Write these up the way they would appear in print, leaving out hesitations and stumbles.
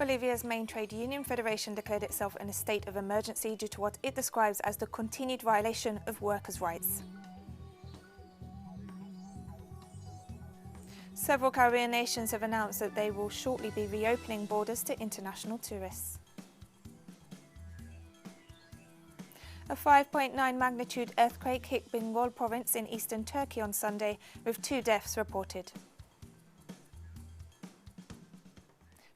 Bolivia's main trade union federation declared itself in a state of emergency due to what it describes as the continued violation of workers' rights. Several Caribbean nations have announced that they will shortly be reopening borders to international tourists. A 5.9 magnitude earthquake hit Bengal province in eastern Turkey on Sunday, with 2 deaths reported.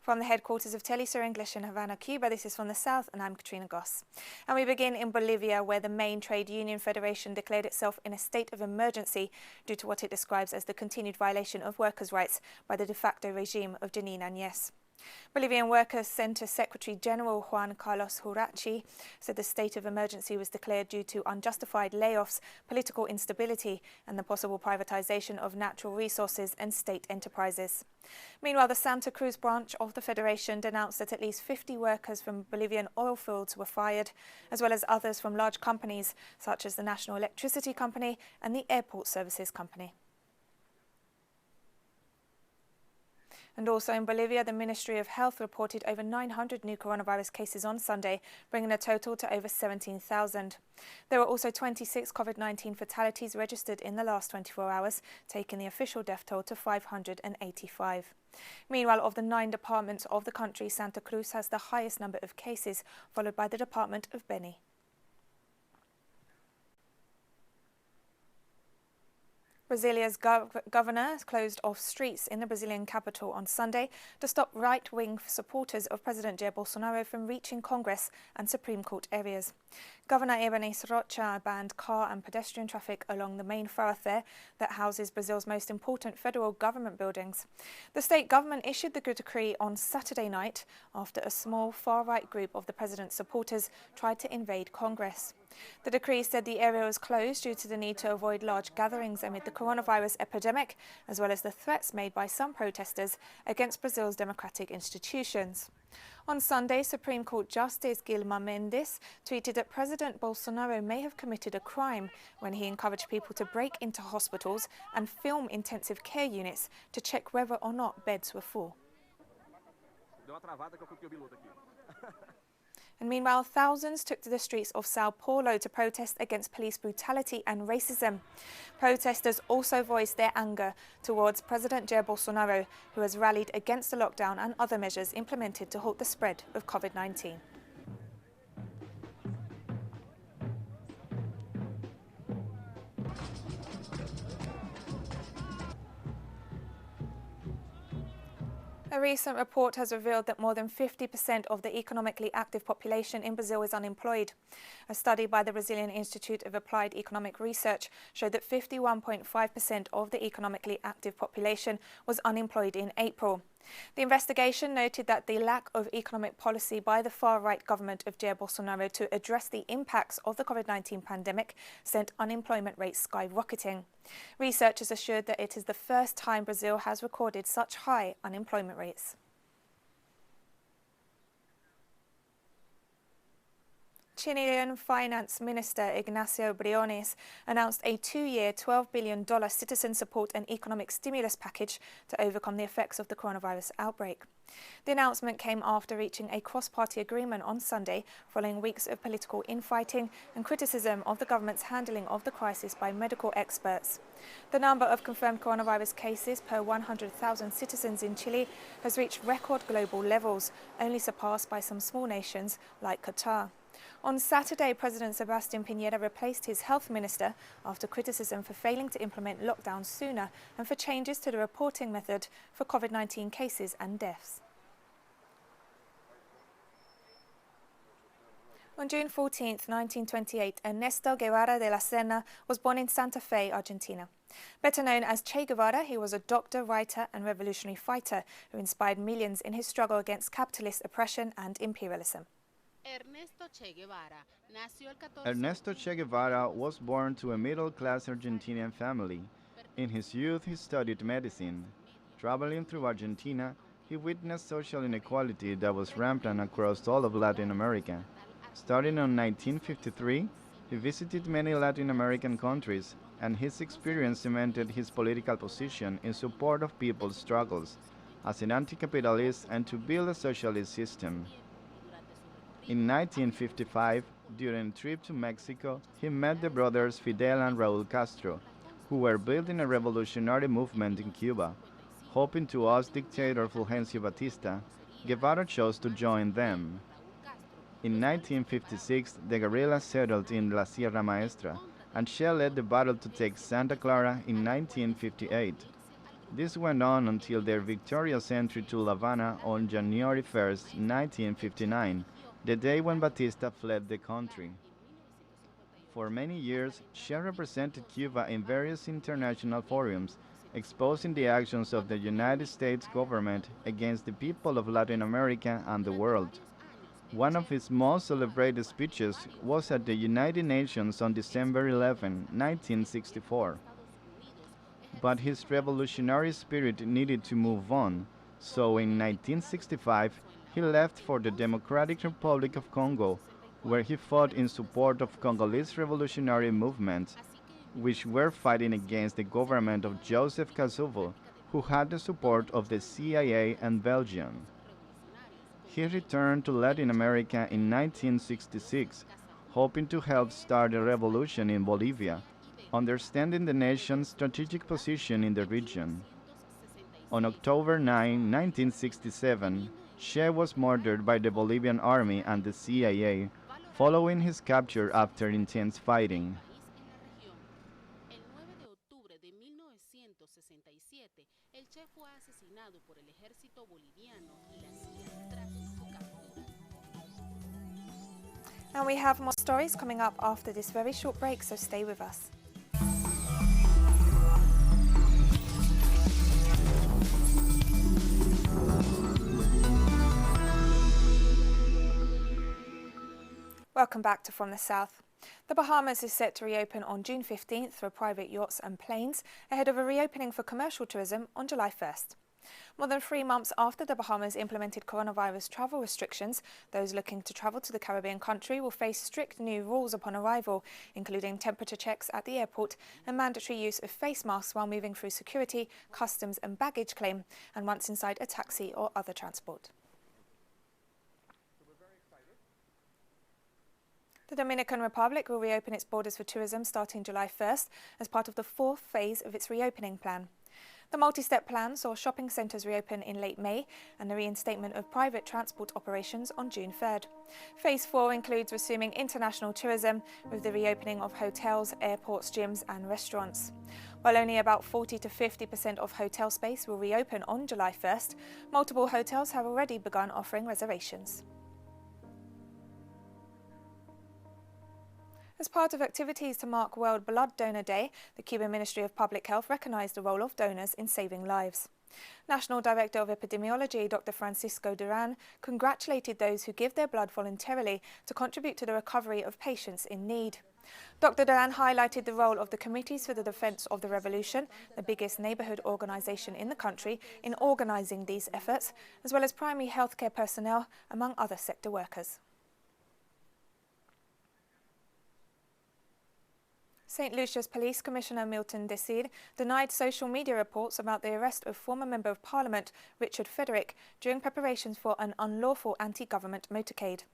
From the headquarters of Telesur English in Havana, Cuba, this is From the South, and I'm Katrina Goss. And we begin in Bolivia, where the main trade union federation declared itself in a state of emergency due to what it describes as the continued violation of workers' rights by the de facto regime of Janine Áñez. Bolivian Workers' Center Secretary General Juan Carlos Jurachi said the state of emergency was declared due to unjustified layoffs, political instability, and the possible privatization of natural resources and state enterprises. Meanwhile, the Santa Cruz branch of the federation denounced that at least 50 workers from Bolivian oil fields were fired, as well as others from large companies such as the National Electricity Company and the Airport Services Company. And also in Bolivia, the Ministry of Health reported over 900 new coronavirus cases on Sunday, bringing the total to over 17,000. There were also 26 COVID-19 fatalities registered in the last 24 hours, taking the official death toll to 585. Meanwhile, of the 9 departments of the country, Santa Cruz has the highest number of cases, followed by the department of Beni. Brasilia's governor closed off streets in the Brazilian capital on Sunday to stop right-wing supporters of President Jair Bolsonaro from reaching Congress and Supreme Court areas. Governor Ibanez Rocha banned car and pedestrian traffic along the main thoroughfare that houses Brazil's most important federal government buildings. The state government issued the decree on Saturday night after a small far-right group of the president's supporters tried to invade Congress. The decree said the area was closed due to the need to avoid large gatherings amid the coronavirus epidemic, as well as the threats made by some protesters against Brazil's democratic institutions. On Sunday, Supreme Court Justice Gilmar Mendes tweeted that President Bolsonaro may have committed a crime when he encouraged people to break into hospitals and film intensive care units to check whether or not beds were full. And meanwhile, thousands took to the streets of Sao Paulo to protest against police brutality and racism. Protesters also voiced their anger towards President Jair Bolsonaro, who has rallied against the lockdown and other measures implemented to halt the spread of COVID-19. A recent report has revealed that more than 50% of the economically active population in Brazil is unemployed. A study by the Brazilian Institute of Applied Economic Research showed that 51.5% of the economically active population was unemployed in April. The investigation noted that the lack of economic policy by the far-right government of Jair Bolsonaro to address the impacts of the COVID-19 pandemic sent unemployment rates skyrocketing. Researchers assured that it is the first time Brazil has recorded such high unemployment rates. Chilean Finance Minister Ignacio Briones announced a 2-year, $12 billion citizen support and economic stimulus package to overcome the effects of the coronavirus outbreak. The announcement came after reaching a cross-party agreement on Sunday, following weeks of political infighting and criticism of the government's handling of the crisis by medical experts. The number of confirmed coronavirus cases per 100,000 citizens in Chile has reached record global levels, only surpassed by some small nations like Qatar. On Saturday, President Sebastián Piñera replaced his health minister after criticism for failing to implement lockdowns sooner and for changes to the reporting method for COVID-19 cases and deaths. On June 14, 1928, Ernesto Guevara de la Serna was born in Santa Fe, Argentina. Better known as Che Guevara, he was a doctor, writer and revolutionary fighter who inspired millions in his struggle against capitalist oppression and imperialism. Ernesto Che Guevara was born to a middle-class Argentinian family. In his youth, he studied medicine. Traveling through Argentina, he witnessed social inequality that was rampant across all of Latin America. Starting in 1953, he visited many Latin American countries, and his experience cemented his political position in support of people's struggles. as an anti-capitalist and to build a socialist system. In 1955, during a trip to Mexico, he met the brothers Fidel and Raúl Castro, who were building a revolutionary movement in Cuba. Hoping to oust dictator Fulgencio Batista, Guevara chose to join them. In 1956, the guerrillas settled in La Sierra Maestra, and Che led the battle to take Santa Clara in 1958. This went on until their victorious entry to La Habana on January 1, 1959, the day when Batista fled the country. For many years, Che represented Cuba in various international forums, exposing the actions of the United States government against the people of Latin America and the world. One of his most celebrated speeches was at the United Nations on December 11, 1964. But his revolutionary spirit needed to move on, so in 1965 he left for the Democratic Republic of Congo, where he fought in support of Congolese revolutionary movements, which were fighting against the government of Joseph Kasavubu, who had the support of the CIA and Belgium. He returned to Latin America in 1966, hoping to help start a revolution in Bolivia, understanding the nation's strategic position in the region. On October 9, 1967, Che was murdered by the Bolivian army and the CIA, following his capture after intense fighting. And we have more stories coming up after this very short break, so stay with us. Welcome back to From the South. The Bahamas is set to reopen on June 15th for private yachts and planes, ahead of a reopening for commercial tourism on July 1st. More than 3 months after the Bahamas implemented coronavirus travel restrictions, those looking to travel to the Caribbean country will face strict new rules upon arrival, including temperature checks at the airport and mandatory use of face masks while moving through security, customs and baggage claim, and once inside a taxi or other transport. The Dominican Republic will reopen its borders for tourism starting July 1st as part of the 4th phase of its reopening plan. The multi-step plan saw shopping centres reopen in late May and the reinstatement of private transport operations on June 3rd. Phase 4 includes resuming international tourism with the reopening of hotels, airports, gyms and restaurants. While only about 40 to 50% of hotel space will reopen on July 1st, multiple hotels have already begun offering reservations. As part of activities to mark World Blood Donor Day, the Cuban Ministry of Public Health recognized the role of donors in saving lives. National Director of Epidemiology, Dr. Francisco Duran, congratulated those who give their blood voluntarily to contribute to the recovery of patients in need. Dr. Duran highlighted the role of the Committees for the Defense of the Revolution, the biggest neighborhood organization in the country, in organizing these efforts, as well as primary healthcare personnel, among other sector workers. St. Lucia's Police Commissioner Milton Desir denied social media reports about the arrest of former Member of Parliament Richard Frederick during preparations for an unlawful anti-government motorcade.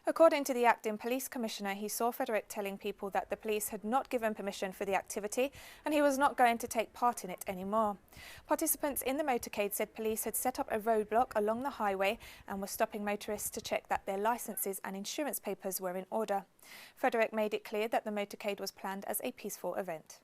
According to the acting police commissioner, he saw Frederick telling people that the police had not given permission for the activity and he was not going to take part in it anymore. Participants in the motorcade said police had set up a roadblock along the highway and were stopping motorists to check that their licences and insurance papers were in order. Frederick made it clear that the motorcade was planned as a peaceful event.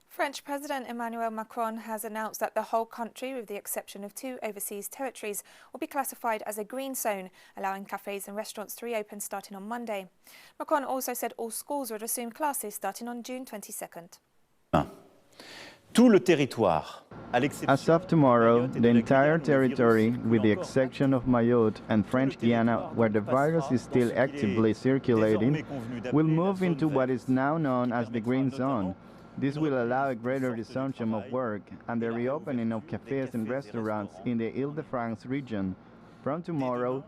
French President Emmanuel Macron has announced that the whole country, with the exception of 2 overseas territories, will be classified as a green zone, allowing cafes and restaurants to reopen starting on Monday. Macron also said all schools would resume classes starting on June 22nd. Tout le territoire, à As l'exception of tomorrow, de Mayotte et the de la entire Guyane, où le virus territory, circule with the encore exception of Mayotte and French Guiana, where the virus is still actively circulating, will move into what is now known as the green zone. This will allow a greater resumption of work and the reopening of cafes and restaurants in the Ile-de-France region. From tomorrow,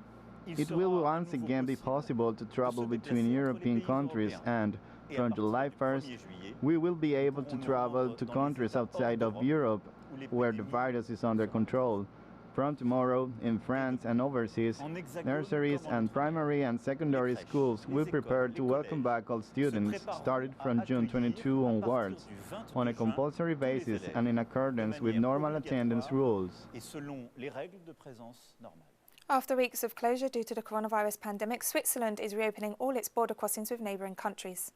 it will once again be possible to travel between European countries, and from July 1st, we will be able to travel to countries outside of Europe where the virus is under control. From tomorrow, in France and overseas, nurseries and primary and secondary schools will prepare to welcome back all students, started from June 22 onwards, on a compulsory basis and in accordance with normal attendance rules. After weeks of closure due to the coronavirus pandemic, Switzerland is reopening all its border crossings with neighbouring countries.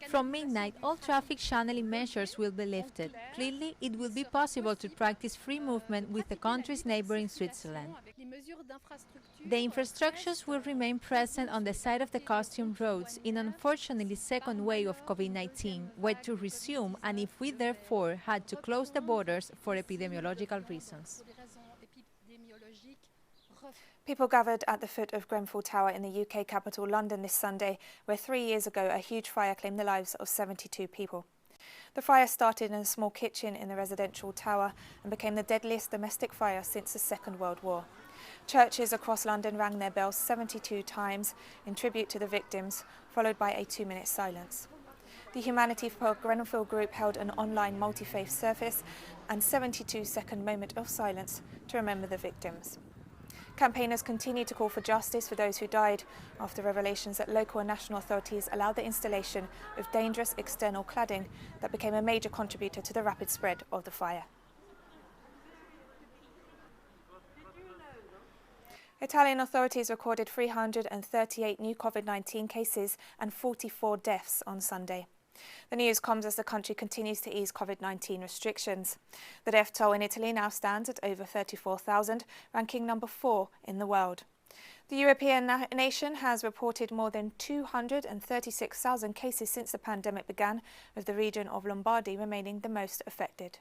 From midnight, all traffic channeling measures will be lifted. Clearly, it will be possible to practice free movement with the countries neighboring Switzerland. The infrastructures will remain present on the side of the custom roads in an unfortunately second wave of COVID-19, where to resume, and if we therefore had to close the borders for epidemiological reasons. People gathered at the foot of Grenfell Tower in the UK capital London this Sunday, where 3 years ago a huge fire claimed the lives of 72 people. The fire started in a small kitchen in the residential tower and became the deadliest domestic fire since the Second World War. Churches across London rang their bells 72 times in tribute to the victims, followed by a 2-minute silence. The Humanity for Grenfell group held an online multi-faith service and 72-second moment of silence to remember the victims. Campaigners continue to call for justice for those who died after revelations that local and national authorities allowed the installation of dangerous external cladding that became a major contributor to the rapid spread of the fire. Italian authorities recorded 338 new COVID-19 cases and 44 deaths on Sunday. The news comes as the country continues to ease COVID-19 restrictions. The death toll in Italy now stands at over 34,000, ranking number 4 in the world. The European nation has reported more than 236,000 cases since the pandemic began, with the region of Lombardy remaining the most affected.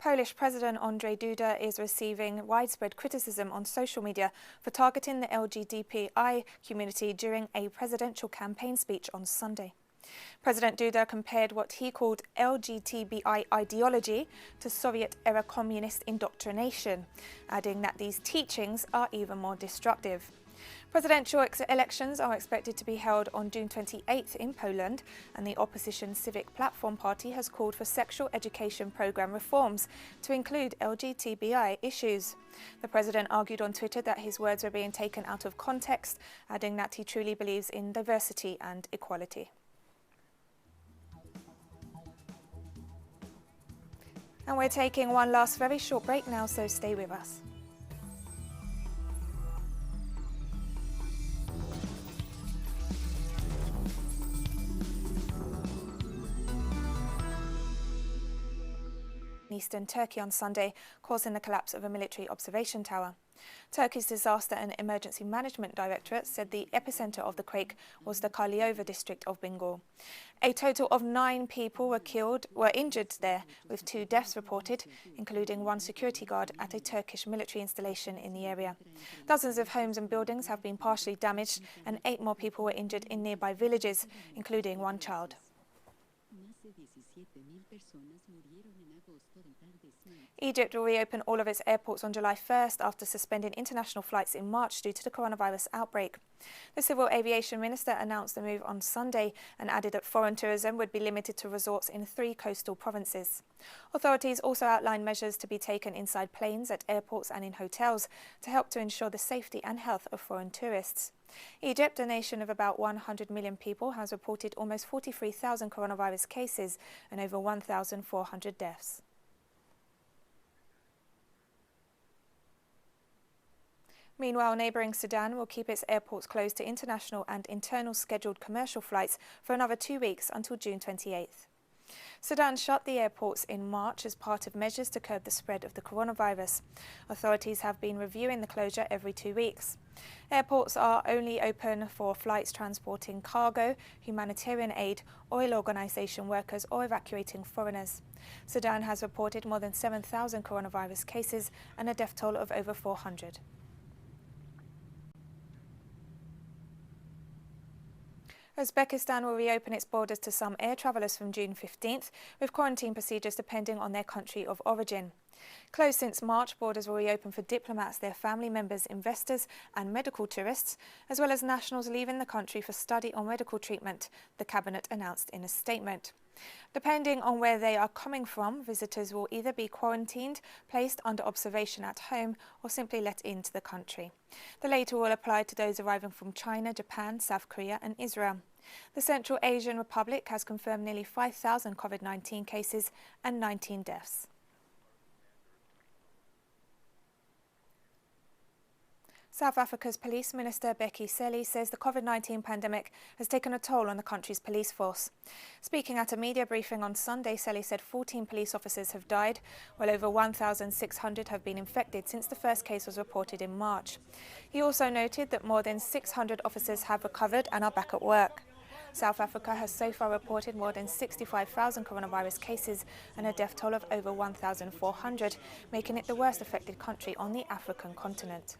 Polish President Andrzej Duda is receiving widespread criticism on social media for targeting the LGBTI community during a presidential campaign speech on Sunday. President Duda compared what he called LGBTI ideology to Soviet-era communist indoctrination, adding that these teachings are even more destructive. Presidential elections are expected to be held on June 28th in Poland, and the opposition Civic Platform Party has called for sexual education programme reforms to include LGBTI issues. The president argued on Twitter that his words were being taken out of context, adding that he truly believes in diversity and equality. And we're taking one last very short break now, so stay with us. Eastern Turkey on Sunday, causing the collapse of a military observation tower. Turkey's Disaster and Emergency Management Directorate said the epicenter of the quake was the Karlova district of Bengal. A total of 9 people were injured there, with 2 deaths reported, including 1 security guard at a Turkish military installation in the area. Dozens of homes and buildings have been partially damaged, and 8 more people were injured in nearby villages, including 1 child. Egypt will reopen all of its airports on July 1st after suspending international flights in March due to the coronavirus outbreak. The civil aviation minister announced the move on Sunday and added that foreign tourism would be limited to resorts in 3 coastal provinces. Authorities also outlined measures to be taken inside planes, at airports and in hotels to help to ensure the safety and health of foreign tourists. Egypt, a nation of about 100 million people, has reported almost 43,000 coronavirus cases and over 1,400 deaths. Meanwhile, neighbouring Sudan will keep its airports closed to international and internal scheduled commercial flights for another 2 weeks until June 28th. Sudan shut the airports in March as part of measures to curb the spread of the coronavirus. Authorities have been reviewing the closure every 2 weeks. Airports are only open for flights transporting cargo, humanitarian aid, oil organisation workers or evacuating foreigners. Sudan has reported more than 7,000 coronavirus cases and a death toll of over 400. Uzbekistan will reopen its borders to some air travellers from June 15th, with quarantine procedures depending on their country of origin. Closed since March, borders will reopen for diplomats, their family members, investors and medical tourists, as well as nationals leaving the country for study or medical treatment, the Cabinet announced in a statement. Depending on where they are coming from, visitors will either be quarantined, placed under observation at home, or simply let into the country. The latter will apply to those arriving from China, Japan, South Korea and Israel. The Central Asian Republic has confirmed nearly 5,000 COVID-19 cases and 19 deaths. South Africa's Police Minister Becky Cele says the COVID-19 pandemic has taken a toll on the country's police force. Speaking at a media briefing on Sunday, Cele said 14 police officers have died, while over 1,600 have been infected since the first case was reported in March. He also noted that more than 600 officers have recovered and are back at work. South Africa has so far reported more than 65,000 coronavirus cases and a death toll of over 1,400, making it the worst affected country on the African continent.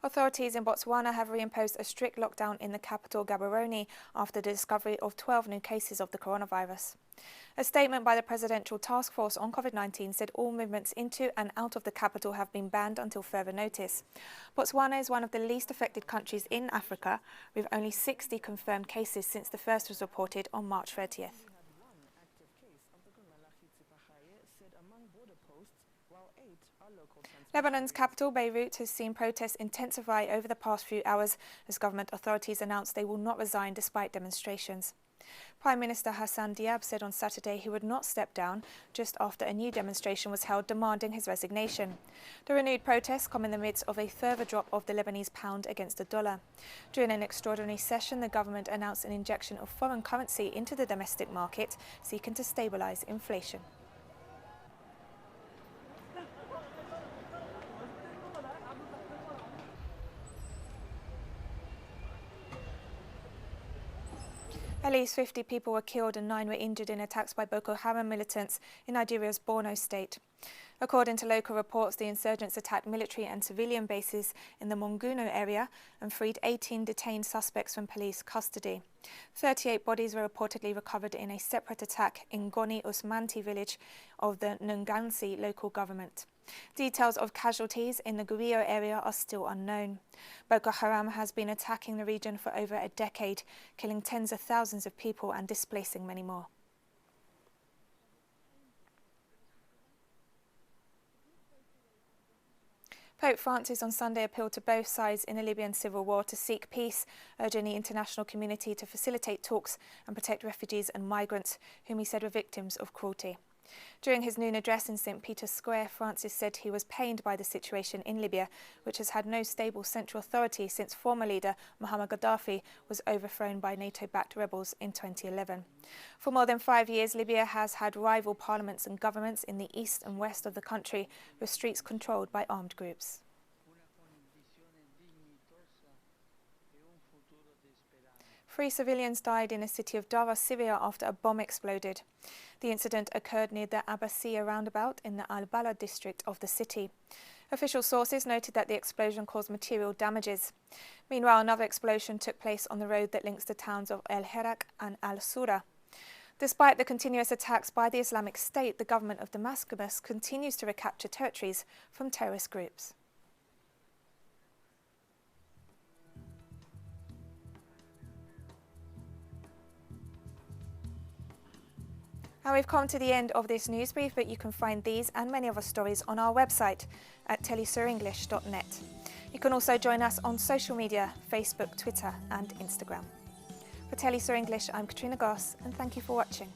Authorities in Botswana have reimposed a strict lockdown in the capital Gaborone after the discovery of 12 new cases of the coronavirus. A statement by the Presidential Task Force on COVID-19 said all movements into and out of the capital have been banned until further notice. Botswana is one of the least affected countries in Africa, with only 60 confirmed cases since the first was reported on March 30th. Lebanon's capital, Beirut, has seen protests intensify over the past few hours as government authorities announced they will not resign despite demonstrations. Prime Minister Hassan Diab said on Saturday he would not step down just after a new demonstration was held demanding his resignation. The renewed protests come in the midst of a further drop of the Lebanese pound against the dollar. During an extraordinary session, the government announced an injection of foreign currency into the domestic market, seeking to stabilise inflation. At least 50 people were killed and 9 were injured in attacks by Boko Haram militants in Nigeria's Borno state. According to local reports, the insurgents attacked military and civilian bases in the Monguno area and freed 18 detained suspects from police custody. 38 bodies were reportedly recovered in a separate attack in Goni Usmanti village of the Nungansi local government. Details of casualties in the Gurio area are still unknown. Boko Haram has been attacking the region for over a decade, killing tens of thousands of people and displacing many more. Pope Francis on Sunday appealed to both sides in the Libyan civil war to seek peace, urging the international community to facilitate talks and protect refugees and migrants, whom he said were victims of cruelty. During his noon address in St. Peter's Square, Francis said he was pained by the situation in Libya, which has had no stable central authority since former leader Muammar Gaddafi was overthrown by NATO-backed rebels in 2011. For more than 5 years, Libya has had rival parliaments and governments in the east and west of the country, with streets controlled by armed groups. Three civilians died in the city of Dara, Syria, after a bomb exploded. The incident occurred near the Abbasiyya roundabout in the Al-Bala district of the city. Official sources noted that the explosion caused material damages. Meanwhile, another explosion took place on the road that links the towns of El Herak and Al-Sura. Despite the continuous attacks by the Islamic State, the government of Damascus continues to recapture territories from terrorist groups. Now we've come to the end of this news brief, but you can find these and many other stories on our website at telesurenglish.net. You can also join us on social media, Facebook, Twitter and Instagram. For Telesur English, I'm Katrina Goss, and thank you for watching.